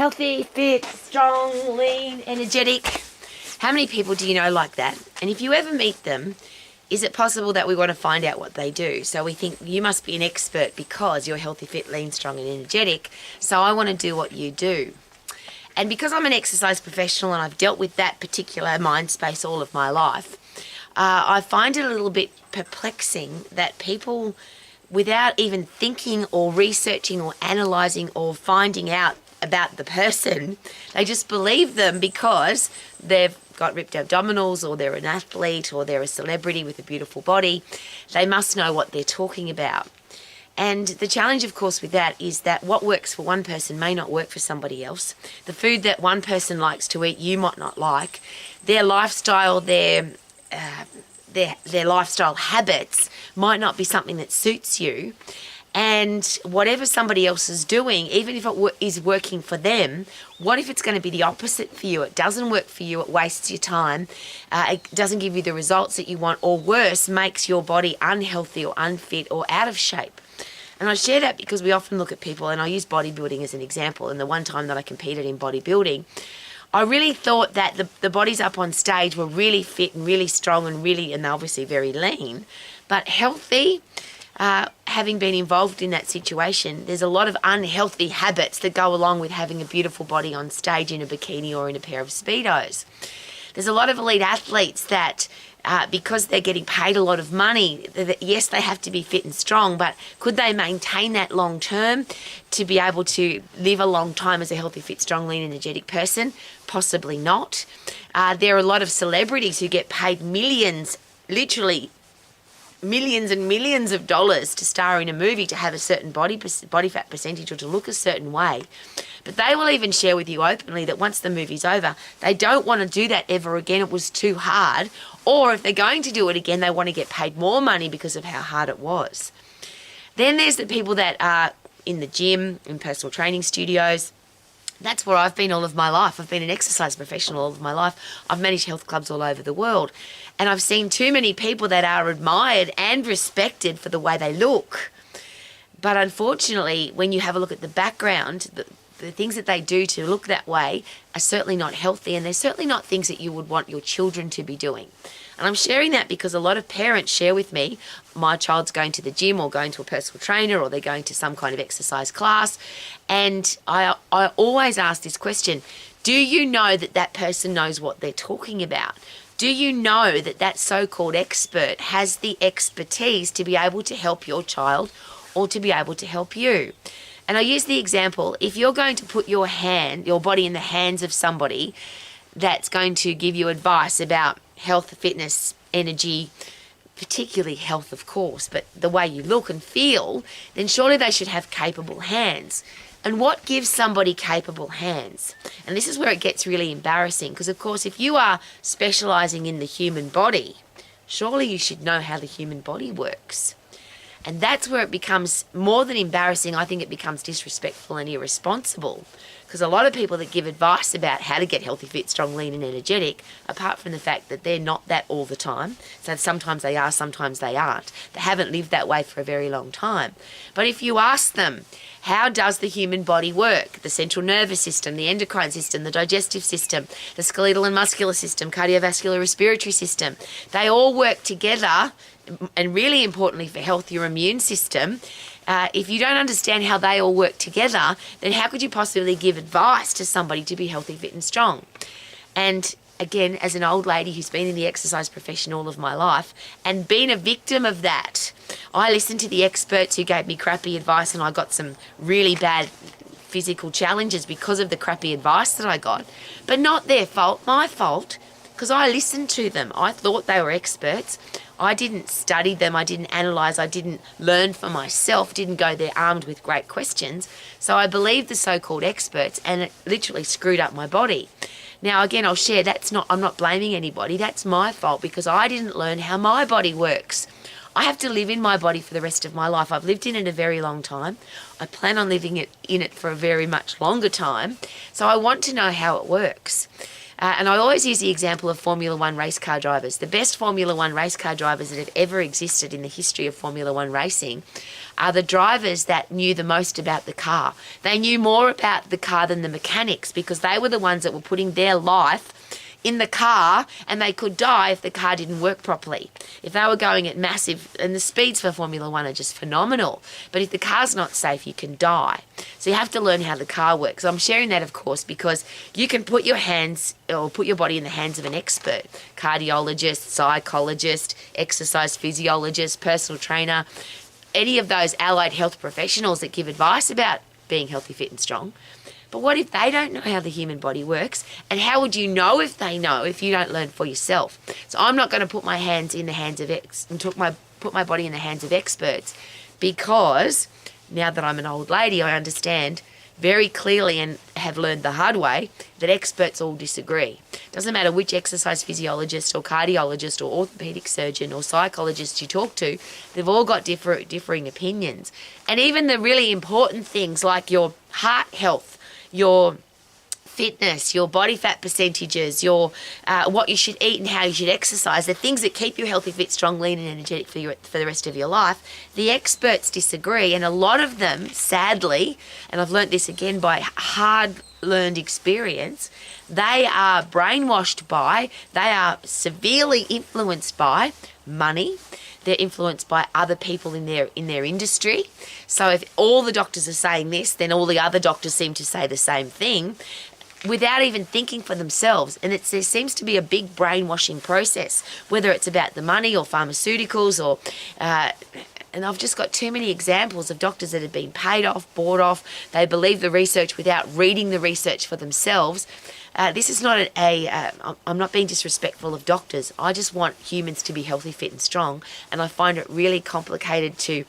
Healthy, fit, strong, lean, energetic. How many people do you know like that? And if you ever meet them, is it possible that we want to find out what they do? So we think you must be an expert because you're healthy, fit, lean, strong and energetic. So I want to do what you do. And because I'm an exercise professional and I've dealt with that particular mind space all of my life, I find it a little bit perplexing that people, without even thinking or researching or analysing or finding out about the person, they just believe them because they've got ripped abdominals or they're an athlete or they're a celebrity with a beautiful body. They must know what they're talking about. And the challenge, of course, with that is that what works for one person may not work for somebody else. The food that one person likes to eat, you might not like. Their lifestyle, their lifestyle habits might not be something that suits you. And whatever somebody else is doing, even if it is working for them, what if it's going to be the opposite for you? It doesn't work for you, it wastes your time, it doesn't give you the results that you want, or worse, makes your body unhealthy or unfit or out of shape. And I share that because we often look at people, and I use bodybuilding as an example, and the one time that I competed in bodybuilding, I really thought that the bodies up on stage were really fit and really strong and they're obviously very lean, but healthy. Having been involved in that situation, there's a lot of unhealthy habits that go along with having a beautiful body on stage in a bikini or in a pair of Speedos. There's a lot of elite athletes that, because they're getting paid a lot of money, yes, they have to be fit and strong, but could they maintain that long term to be able to live a long time as a healthy, fit, strong, lean, energetic person? Possibly not. There are a lot of celebrities who get paid millions, literally millions and millions of dollars to star in a movie, to have a certain body fat percentage or to look a certain way. But they will even share with you openly that once the movie's over, they don't want to do that ever again. It was too hard. Or if they're going to do it again, they want to get paid more money because of how hard it was. Then there's the people that are in the gym, in personal training studios. That's where I've been all of my life. I've been an exercise professional all of my life. I've managed health clubs all over the world. And I've seen too many people that are admired and respected for the way they look. But unfortunately, when you have a look at the background, the things that they do to look that way are certainly not healthy, and they're certainly not things that you would want your children to be doing. And I'm sharing that because a lot of parents share with me, my child's going to the gym or going to a personal trainer or they're going to some kind of exercise class. And I always ask this question: do you know that that person knows what they're talking about? Do you know that that so-called expert has the expertise to be able to help your child or to be able to help you? And I use the example, if you're going to put your body in the hands of somebody that's going to give you advice about health, fitness, energy, particularly health, of course, but the way you look and feel, then surely they should have capable hands. And what gives somebody capable hands? And this is where it gets really embarrassing, because of course if you are specialising in the human body, surely you should know how the human body works. And that's where it becomes more than embarrassing. I think it becomes disrespectful and irresponsible, because a lot of people that give advice about how to get healthy, fit, strong, lean and energetic, apart from the fact that they're not that all the time, so sometimes they are, sometimes they aren't, they haven't lived that way for a very long time. But if you ask them, how does the human body work? The central nervous system, the endocrine system, the digestive system, the skeletal and muscular system, cardiovascular respiratory system, they all work together. And really importantly for health, your immune system. If you don't understand how they all work together, then how could you possibly give advice to somebody to be healthy, fit and strong? And again, as an old lady who's been in the exercise profession all of my life and been a victim of that, I listened to the experts who gave me crappy advice, and I got some really bad physical challenges because of the crappy advice that I got. But not their fault, my fault, because I listened to them. I thought they were experts. I didn't study them, I didn't analyse, I didn't learn for myself, didn't go there armed with great questions. So I believed the so-called experts, and it literally screwed up my body. Now again, I'll share, I'm not blaming anybody, that's my fault because I didn't learn how my body works. I have to live in my body for the rest of my life. I've lived in it a very long time. I plan on living in it for a very much longer time. So I want to know how it works. And I always use the example of Formula One race car drivers. The best Formula One race car drivers that have ever existed in the history of Formula One racing are the drivers that knew the most about the car. They knew more about the car than the mechanics because they were the ones that were putting their life in the car, and they could die if the car didn't work properly. If they were going at massive, and the speeds for Formula One are just phenomenal, but if the car's not safe, you can die. So you have to learn how the car works. I'm sharing that, of course, because you can put your hands or put your body in the hands of an expert, cardiologist, psychologist, exercise physiologist, personal trainer, any of those allied health professionals that give advice about being healthy, fit and strong. But what if they don't know how the human body works? And how would you know if they know if you don't learn for yourself? So I'm not going to put my hands in the hands of put my body in the hands of experts, because now that I'm an old lady, I understand very clearly and have learned the hard way that experts all disagree. Doesn't matter which exercise physiologist or cardiologist or orthopedic surgeon or psychologist you talk to, they've all got differing opinions. And even the really important things like your heart health, your fitness, your body fat percentages, your what you should eat and how you should exercise, the things that keep you healthy, fit, strong, lean and energetic for the rest of your life, the experts disagree. And a lot of them, sadly, and I've learnt this again by hard learned experience, they are brainwashed by, they are severely influenced by money. They're influenced by other people in their industry. So if all the doctors are saying this, then all the other doctors seem to say the same thing without even thinking for themselves. And there seems to be a big brainwashing process, whether it's about the money or pharmaceuticals or... and I've just got too many examples of doctors that have been paid off, bought off. They believe the research without reading the research for themselves. This is not I'm not being disrespectful of doctors. I just want humans to be healthy, fit and strong. And I find it really complicated to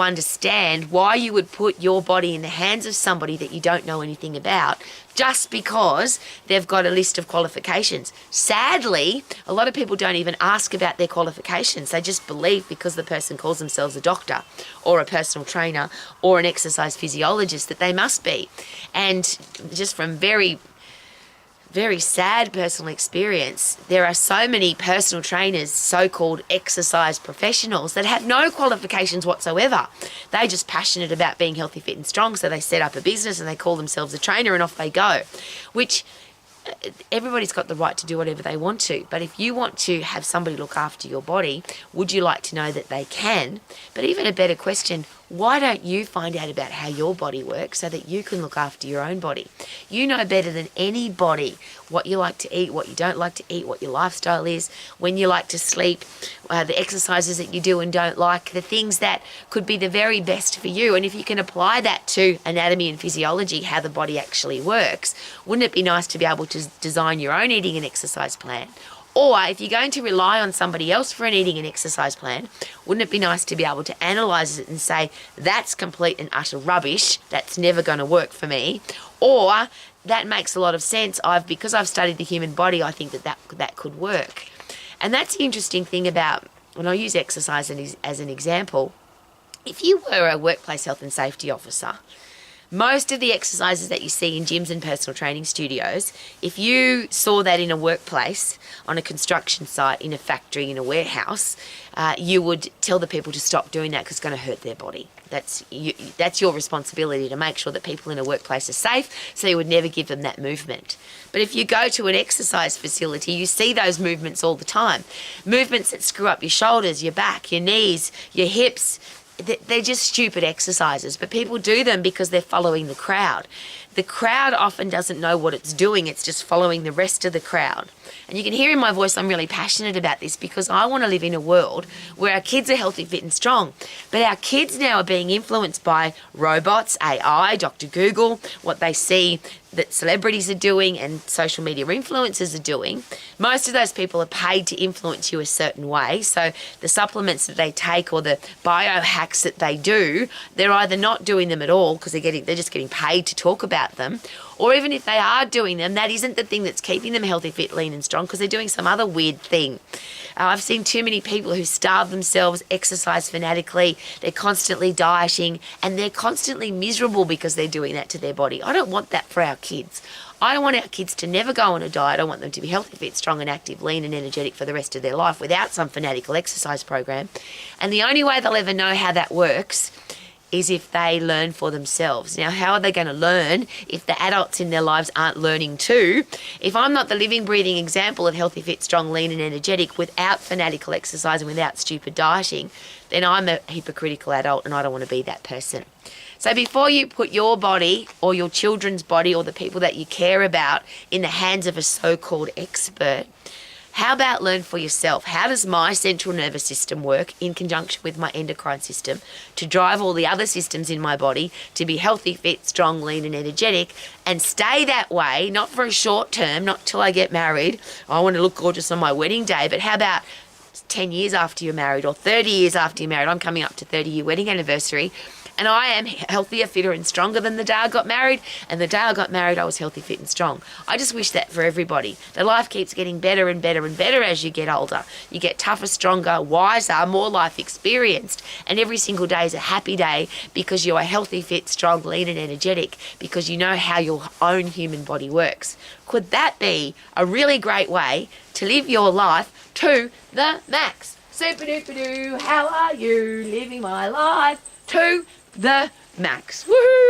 understand why you would put your body in the hands of somebody that you don't know anything about just because they've got a list of qualifications. Sadly, a lot of people don't even ask about their qualifications. They just believe because the person calls themselves a doctor or a personal trainer or an exercise physiologist that they must be. And just from very sad personal experience, there are so many personal trainers, so-called exercise professionals, that have no qualifications whatsoever. They're just passionate about being healthy, fit and strong, so they set up a business and they call themselves a trainer and off they go, which everybody's got the right to do whatever they want to. But if you want to have somebody look after your body, would you like to know that they can? But even a better question, why don't you find out about how your body works so that you can look after your own body? You know better than anybody what you like to eat, what you don't like to eat, what your lifestyle is, when you like to sleep, the exercises that you do and don't like, the things that could be the very best for you. And if you can apply that to anatomy and physiology, how the body actually works, wouldn't it be nice to be able to design your own eating and exercise plan? Or if you're going to rely on somebody else for an eating and exercise plan, wouldn't it be nice to be able to analyse it and say, that's complete and utter rubbish, that's never going to work for me, or that makes a lot of sense, because I've studied the human body, I think that could work. And that's the interesting thing about, when I use exercise as an example, if you were a workplace health and safety officer, most of the exercises that you see in gyms and personal training studios, if you saw that in a workplace, on a construction site, in a factory, in a warehouse, you would tell the people to stop doing that because it's going to hurt their body. That's your responsibility, to make sure that people in a workplace are safe, so you would never give them that movement. But if you go to an exercise facility, you see those movements all the time. Movements that screw up your shoulders, your back, your knees, your hips. They're just stupid exercises, but people do them because they're following the crowd. The crowd often doesn't know what it's doing. It's just following the rest of the crowd. And you can hear in my voice I'm really passionate about this because I want to live in a world where our kids are healthy, fit and strong. But our kids now are being influenced by robots, AI, Dr. Google, what they see that celebrities are doing and social media influencers are doing. Most of those people are paid to influence you a certain way. So the supplements that they take or the biohacks that they do, they're either not doing them at all because they're just getting paid to talk about them, or even if they are doing them, that isn't the thing that's keeping them healthy, fit, lean and strong, because they're doing some other weird thing. I've seen too many people who starve themselves, exercise fanatically, they're constantly dieting, and they're constantly miserable because they're doing that to their body. I don't want that for our kids. I don't want our kids to never go on a diet. I want them to be healthy, fit, strong and active, lean and energetic for the rest of their life without some fanatical exercise program. And the only way they'll ever know how that works is if they learn for themselves. Now, how are they going to learn if the adults in their lives aren't learning too? If I'm not the living, breathing example of healthy, fit, strong, lean and energetic without fanatical exercise and without stupid dieting, then I'm a hypocritical adult and I don't want to be that person. So before you put your body or your children's body or the people that you care about in the hands of a so-called expert, how about learn for yourself? How does my central nervous system work in conjunction with my endocrine system to drive all the other systems in my body to be healthy, fit, strong, lean and energetic and stay that way, not for a short term, not till I get married. I want to look gorgeous on my wedding day, but how about 10 years after you're married or 30 years after you're married? I'm coming up to 30-year wedding anniversary. And I am healthier, fitter and stronger than the day I got married. And the day I got married, I was healthy, fit and strong. I just wish that for everybody. The life keeps getting better and better and better as you get older. You get tougher, stronger, wiser, more life experienced. And every single day is a happy day because you are healthy, fit, strong, lean and energetic because you know how your own human body works. Could that be a really great way to live your life to the max? Super duper doo, how are you living my life to the max? Woohoo!